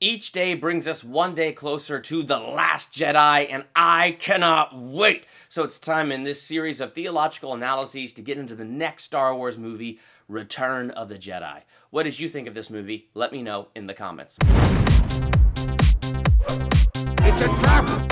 Each day brings us one day closer to The Last Jedi, and I cannot wait! So it's time in this series of theological analyses to get into the next Star Wars movie, Return of the Jedi. What did you think of this movie? Let me know in the comments. It's a trap!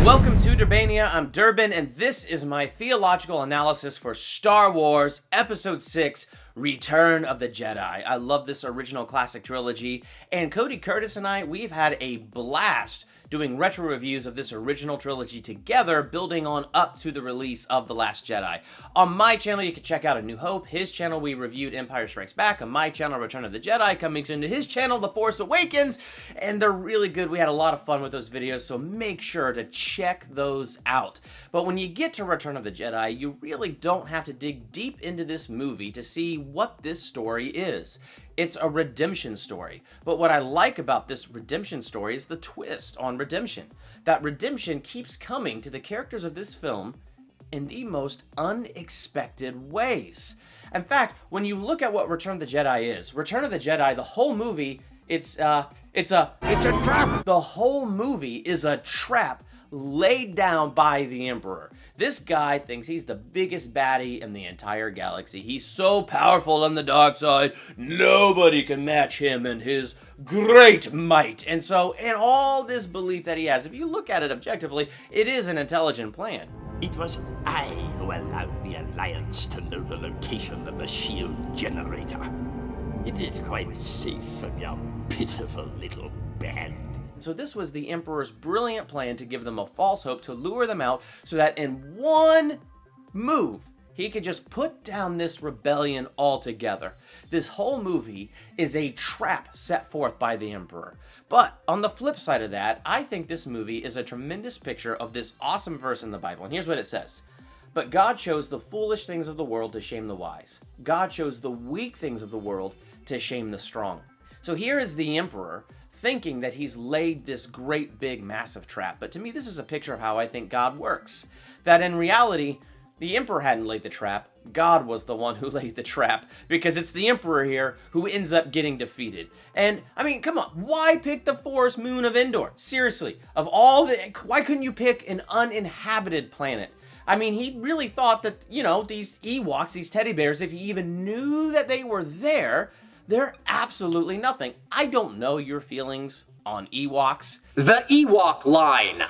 Welcome to Durbania, I'm Durbin, and this is my theological analysis for Star Wars Episode 6, Return of the Jedi. I love this original classic trilogy, and Cody Curtis and I, we've had a blast doing retro reviews of this original trilogy together, building on up to the release of The Last Jedi. On my channel, you can check out A New Hope. His channel, we reviewed Empire Strikes Back. On my channel, Return of the Jedi. Coming soon to his channel, The Force Awakens. And they're really good. We had a lot of fun with those videos, so make sure to check those out. But when you get to Return of the Jedi, you really don't have to dig deep into this movie to see what this story is. It's a redemption story. But what I like about this redemption story is the twist on redemption. That redemption keeps coming to the characters of this film in the most unexpected ways. In fact, when you look at what Return of the Jedi is, Return of the Jedi, the whole movie, it's a trap! The whole movie is a trap laid down by the Emperor. This guy thinks he's the biggest baddie in the entire galaxy. He's so powerful on the dark side, nobody can match him and his great might. And so, in all this belief that he has, if you look at it objectively, it is an intelligent plan. It was I who allowed the Alliance to know the location of the shield generator. It is quite safe from your pitiful little band. So this was the Emperor's brilliant plan to give them a false hope, to lure them out, so that in one move, he could just put down this rebellion altogether. This whole movie is a trap set forth by the Emperor. But on the flip side of that, I think this movie is a tremendous picture of this awesome verse in the Bible. And here's what it says. But God chose the foolish things of the world to shame the wise. God chose the weak things of the world to shame the strong. So here is the Emperor thinking that he's laid this great big massive trap. But to me, this is a picture of how I think God works. That in reality, the Emperor hadn't laid the trap. God was the one who laid the trap, because it's the Emperor here who ends up getting defeated. And I mean, come on, why pick the forest moon of Endor? Seriously, of all the, why couldn't you pick an uninhabited planet? I mean, he really thought that, you know, these Ewoks, these teddy bears, if he even knew that they were there, they're absolutely nothing. I don't know your feelings on Ewoks. The Ewok line.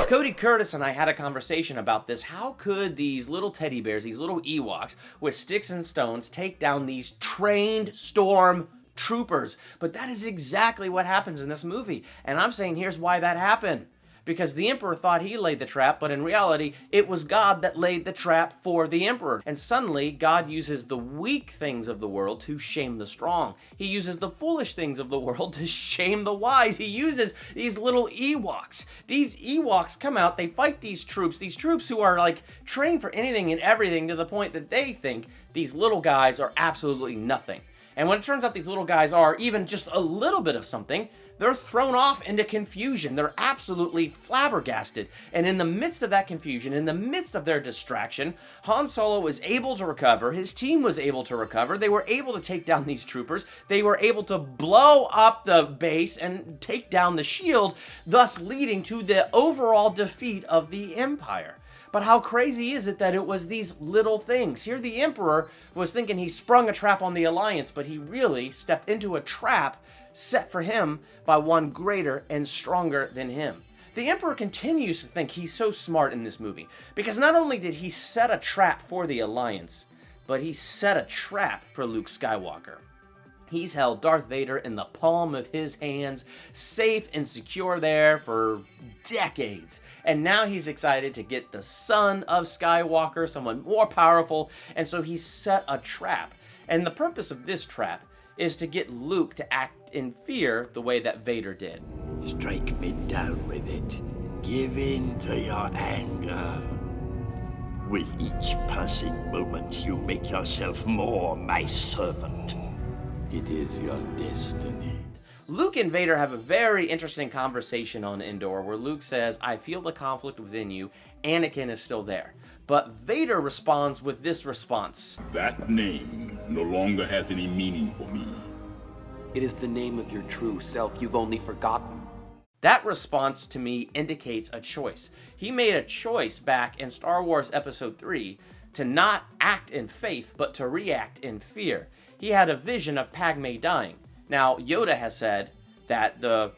Cody Curtis and I had a conversation about this. How could these little teddy bears, these little Ewoks with sticks and stones, take down these trained storm troopers? But that is exactly what happens in this movie. And I'm saying here's why that happened. Because the Emperor thought he laid the trap, but in reality, it was God that laid the trap for the Emperor. And suddenly, God uses the weak things of the world to shame the strong. He uses the foolish things of the world to shame the wise. He uses these little Ewoks. These Ewoks come out, they fight these troops who are like trained for anything and everything, to the point that they think these little guys are absolutely nothing. And when it turns out these little guys are even just a little bit of something, they're thrown off into confusion. They're absolutely flabbergasted. And in the midst of that confusion, in the midst of their distraction, Han Solo was able to recover. His team was able to recover. They were able to take down these troopers. They were able to blow up the base and take down the shield, thus leading to the overall defeat of the Empire. But how crazy is it that it was these little things? Here the Emperor was thinking he sprung a trap on the Alliance, but he really stepped into a trap set for him by one greater and stronger than him. The Emperor continues to think he's so smart in this movie, because not only did he set a trap for the Alliance, but he set a trap for Luke Skywalker. He's held Darth Vader in the palm of his hands, safe and secure there for decades. And now he's excited to get the son of Skywalker, someone more powerful, and so he set a trap. And the purpose of this trap is to get Luke to act in fear the way that Vader did. Strike me down with it. Give in to your anger. With each passing moment, you make yourself more my servant. It is your destiny. Luke and Vader have a very interesting conversation on Endor, where Luke says, I feel the conflict within you. Anakin is still there. But Vader responds with this response. That name no longer has any meaning for me. It is the name of your true self you've only forgotten. That response to me indicates a choice. He made a choice back in Star Wars Episode 3 to not act in faith, but to react in fear. He had a vision of Padme dying. Now, Yoda has said that the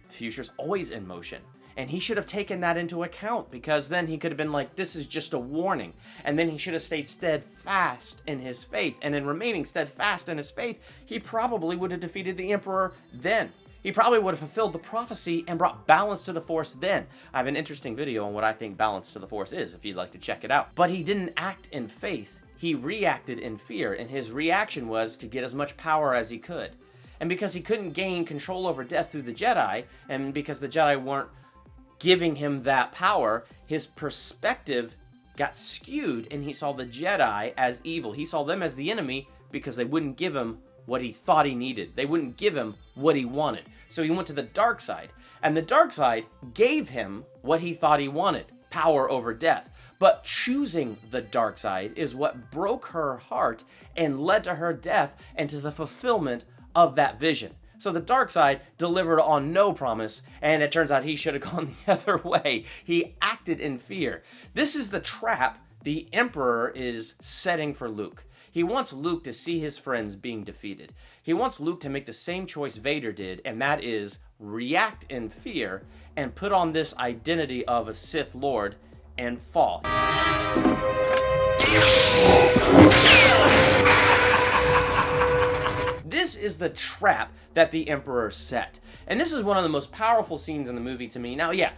future's always in motion, and he should have taken that into account, because then he could have been like, this is just a warning. And then he should have stayed steadfast in his faith. And in remaining steadfast in his faith, he probably would have defeated the Emperor then. He probably would have fulfilled the prophecy and brought balance to the Force then. I have an interesting video on what I think balance to the Force is, if you'd like to check it out. But he didn't act in faith. He reacted in fear, and his reaction was to get as much power as he could. And because he couldn't gain control over death through the Jedi, and because the Jedi weren't giving him that power, his perspective got skewed, and he saw the Jedi as evil. He saw them as the enemy because they wouldn't give him what he thought he needed. They wouldn't give him what he wanted. So he went to the dark side, and the dark side gave him what he thought he wanted, power over death. But choosing the dark side is what broke her heart and led to her death and to the fulfillment of that vision. So the dark side delivered on no promise, and it turns out he should have gone the other way. He acted in fear. This is the trap the Emperor is setting for Luke. He wants Luke to see his friends being defeated. He wants Luke to make the same choice Vader did, and that is react in fear and put on this identity of a Sith Lord and fall. This is the trap that the Emperor set. And this is one of the most powerful scenes in the movie to me. Now, yeah,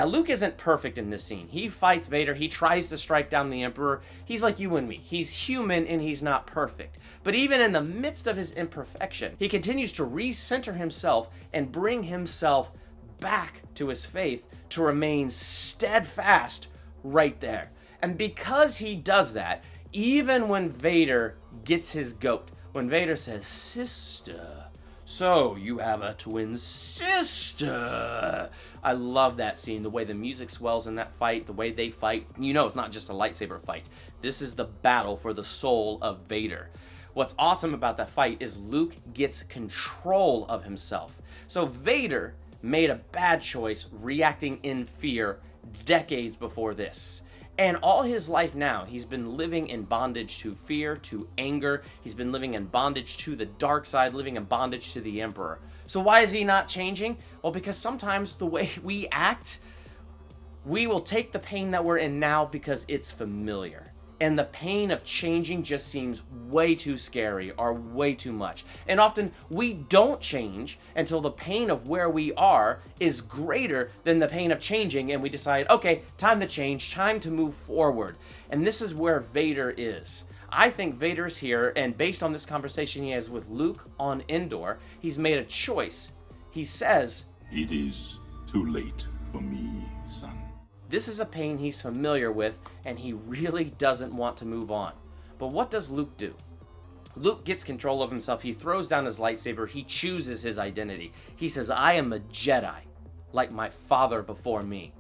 Luke isn't perfect in this scene. He fights Vader. He tries to strike down the Emperor. He's like you and me. He's human and he's not perfect. But even in the midst of his imperfection, he continues to recenter himself and bring himself back to his faith to remain steadfast right there. And because he does that, even when Vader gets his goat, when Vader says, "Sister, so you have a twin sister." I love that scene, the way the music swells in that fight, the way they fight. You know, it's not just a lightsaber fight. This is the battle for the soul of Vader. What's awesome about that fight is Luke gets control of himself. So Vader made a bad choice reacting in fear decades before this. And all his life now, he's been living in bondage to fear, to anger. He's been living in bondage to the dark side, living in bondage to the Emperor. So why is he not changing? Well, because sometimes the way we act, we will take the pain that we're in now because it's familiar. And the pain of changing just seems way too scary or way too much. And often we don't change until the pain of where we are is greater than the pain of changing, and we decide, okay, time to change, time to move forward. And this is where Vader is. I think Vader's here, and based on this conversation he has with Luke on Endor, he's made a choice. He says, "It is too late for me, son." This is a pain he's familiar with, and he really doesn't want to move on. But what does Luke do? Luke gets control of himself. He throws down his lightsaber. He chooses his identity. He says, "I am a Jedi, like my father before me."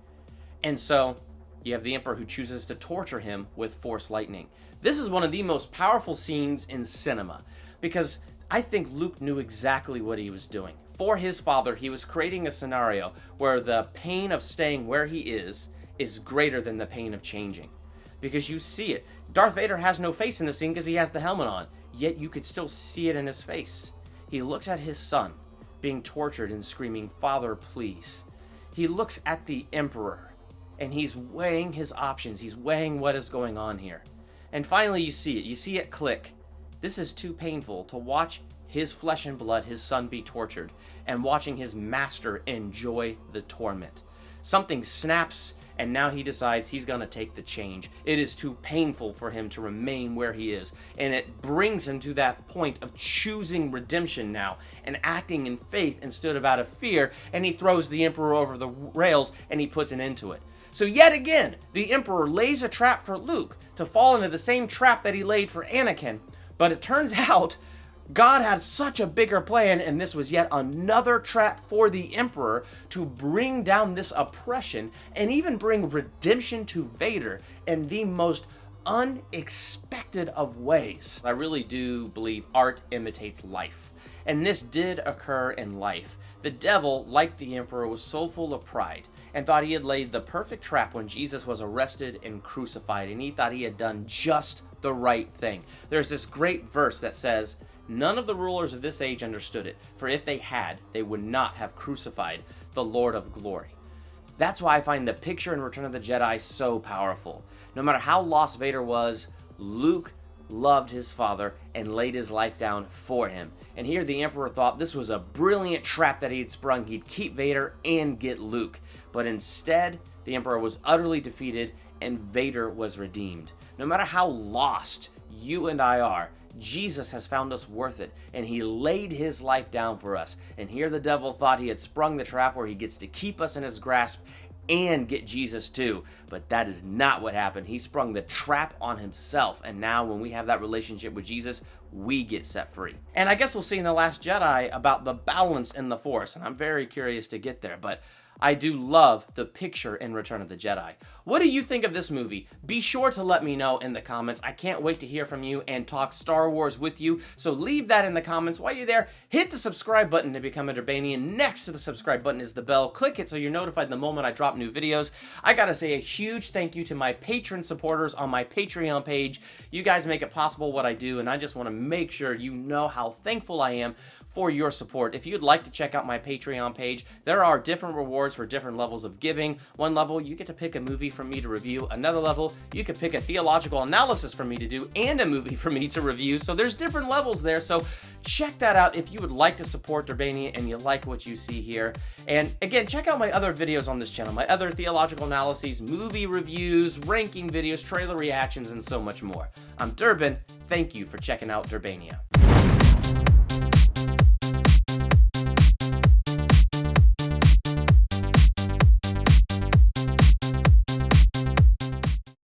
And so you have the Emperor who chooses to torture him with Force lightning. This is one of the most powerful scenes in cinema, because I think Luke knew exactly what he was doing. For his father, he was creating a scenario where the pain of staying where he is greater than the pain of changing. Because you see it. Darth Vader has no face in the scene because he has the helmet on, yet you could still see it in his face. He looks at his son being tortured and screaming, "Father, please." He looks at the Emperor and he's weighing his options. He's weighing what is going on here. And finally you see it. You see it click. This is too painful to watch his flesh and blood, his son, be tortured, and watching his master enjoy the torment. Something snaps, and now he decides he's going to take the change. It is too painful for him to remain where he is, and it brings him to that point of choosing redemption now and acting in faith instead of out of fear, and he throws the Emperor over the rails and he puts an end to it. So yet again, the Emperor lays a trap for Luke to fall into the same trap that he laid for Anakin, but it turns out God had such a bigger plan, and this was yet another trap for the Emperor to bring down this oppression and even bring redemption to Vader in the most unexpected of ways. I really do believe art imitates life. And this did occur in life. The devil, like the Emperor, was so full of pride and thought he had laid the perfect trap when Jesus was arrested and crucified, and he thought he had done just the right thing. There's this great verse that says, "None of the rulers of this age understood it, for if they had, they would not have crucified the Lord of glory." That's why I find the picture in Return of the Jedi so powerful. No matter how lost Vader was, Luke loved his father and laid his life down for him. And here the Emperor thought this was a brilliant trap that he had sprung. He'd keep Vader and get Luke. But instead, the Emperor was utterly defeated and Vader was redeemed. No matter how lost you and I are, Jesus has found us worth it, and he laid his life down for us. And here the devil thought he had sprung the trap where he gets to keep us in his grasp and get Jesus too. But that is not what happened. He sprung the trap on himself, and now when we have that relationship with Jesus, we get set free. And I guess we'll see in The Last Jedi about the balance in the Force, and I'm very curious to get there, but I do love the picture in Return of the Jedi. What do you think of this movie? Be sure to let me know in the comments. I can't wait to hear from you and talk Star Wars with you. So leave that in the comments. While you're there, hit the subscribe button to become a Durbanian. Next to the subscribe button is the bell. Click it so you're notified the moment I drop new videos. I gotta say a huge thank you to my patron supporters on my Patreon page. You guys make it possible what I do, and I just want to make sure you know how thankful I am for your support. If you'd like to check out my Patreon page, there are different rewards for different levels of giving. One level, you get to pick a movie for me to review. Another level, you can pick a theological analysis for me to do and a movie for me to review. So there's different levels there. So check that out if you would like to support Durbania and you like what you see here. And again, check out my other videos on this channel, my other theological analyses, movie reviews, ranking videos, trailer reactions, and so much more. I'm Durbin. Thank you for checking out Durbania.